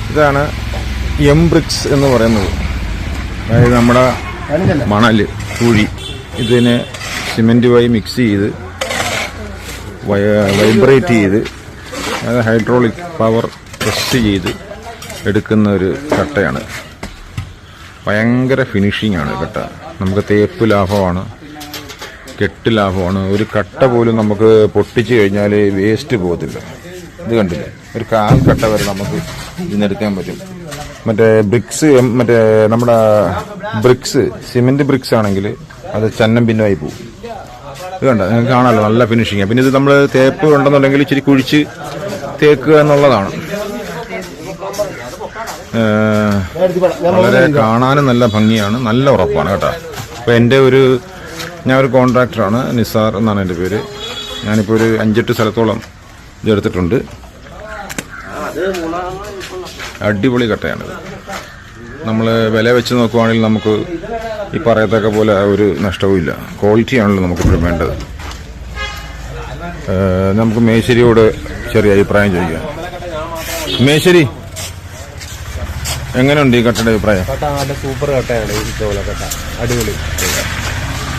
ഇതാണ് M BRICS എന്ന് പറയുന്നത്. അതായത് നമ്മുടെ മണൽ കുഴി ഇതിനെ സിമെൻറ്റുമായി മിക്സ് ചെയ്ത് വൈബ്രേറ്റ് ചെയ്ത് അത് ഹൈഡ്രോളിക് പവർ ടെസ്റ്റ് ചെയ്ത് എടുക്കുന്ന ഒരു കട്ടയാണ്. ഭയങ്കര ഫിനിഷിംഗ് ആണ് കട്ട. നമുക്ക് തേപ്പ് ലാഭമാണ്, കെട്ട് ലാഭമാണ്. ഒരു കട്ട പോലും നമുക്ക് പൊട്ടിച്ചു കഴിഞ്ഞാൽ വേസ്റ്റ് പോകത്തില്ല. ഇത് കണ്ടില്ലേ, ഒരു കാൽ കട്ട വരെ നമുക്ക് ഇതിനെടുക്കാൻ പറ്റും. മറ്റേ ബ്രിക്സ്, മറ്റേ നമ്മുടെ ബ്രിക്സ്, സിമെന്റ് ബ്രിക്സ് ആണെങ്കിൽ അത് ചന്നം ഭിന്നമായി പോകും. ഇത് കണ്ട, നിങ്ങൾക്ക് കാണാമല്ലോ, നല്ല ഫിനിഷിങ്. പിന്നെ ഇത് നമ്മൾ തേപ്പ് ഉണ്ടെന്നുണ്ടെങ്കിൽ ഇച്ചിരി കുഴിച്ച് തേക്കുക എന്നുള്ളതാണ്. വളരെ കാണാനും നല്ല ഭംഗിയാണ്, നല്ല ഉറപ്പാണ് കേട്ടോ. അപ്പോൾ ഞാൻ ഒരു കോൺട്രാക്ടറാണ്, നിസാർ എന്നാണ് എൻ്റെ പേര്. ഞാനിപ്പോൾ ഒരു 5-8 സ്ഥലത്തോളം ഇതെടുത്തിട്ടുണ്ട്. അടിപൊളി കട്ടയാണിത്. നമ്മൾ വില വെച്ച് നോക്കുവാണെങ്കിൽ നമുക്ക് ഈ പറയത്തക്ക പോലെ ഒരു നഷ്ടവുമില്ല. ക്വാളിറ്റിയാണല്ലോ നമുക്കിപ്പോഴും വേണ്ടത്. നമുക്ക് മേശ്ശേരിയോട് ചെറിയ അഭിപ്രായം ചോദിക്കാം. മേശ്ശേരി, എങ്ങനെയുണ്ട് ഈ കട്ടയുടെ അഭിപ്രായം? സൂപ്പർ കട്ടയാണ്, അടിപൊളി.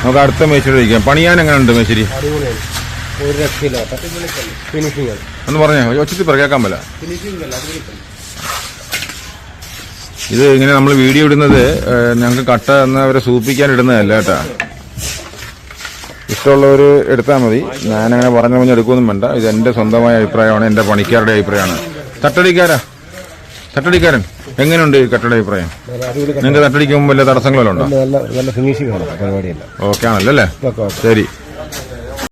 നമുക്ക് അടുത്ത മേശ്ശേരി ചോദിക്കാം. പണിയാൻ എങ്ങനെയുണ്ട് മേശ്ശേരി? അടിപൊളിയാണ്, ഒരു രക്ഷയില്ല. ഫിനിഷിംഗ് ആണ്. ഒന്ന് പറഞ്ഞേ, ഒച്ചത്തിൽ പറയാക്കാൻ പറ്റില്ല. ഇത് ഇങ്ങനെ നമ്മൾ വീഡിയോ ഇടുന്നത് ഞങ്ങൾക്ക് കട്ട എന്നവരെ സൂപ്പിക്കാൻ ഇടുന്നതല്ല കേട്ടാ. ഇഷ്ടമുള്ളവർ എടുത്താൽ മതി. ഞാനങ്ങനെ പറഞ്ഞ് എടുക്കുമൊന്നും വേണ്ട. ഇത് എൻ്റെ സ്വന്തമായ അഭിപ്രായമാണ്, എൻ്റെ പണിക്കാരുടെ അഭിപ്രായമാണ്. തട്ടടിക്കാരൻ എങ്ങനെയുണ്ട് ഈ കട്ടയുടെ അഭിപ്രായം? നിങ്ങൾക്ക് തട്ടടിക്കുമ്പോൾ വല്ല തടസ്സങ്ങളല്ലോ ഉണ്ടോ? നല്ല ഫിനിഷിംഗ് ആണ് പരിപാടിയല്ല. ഓക്കെ ആണല്ലോ അല്ലേ? ശരി.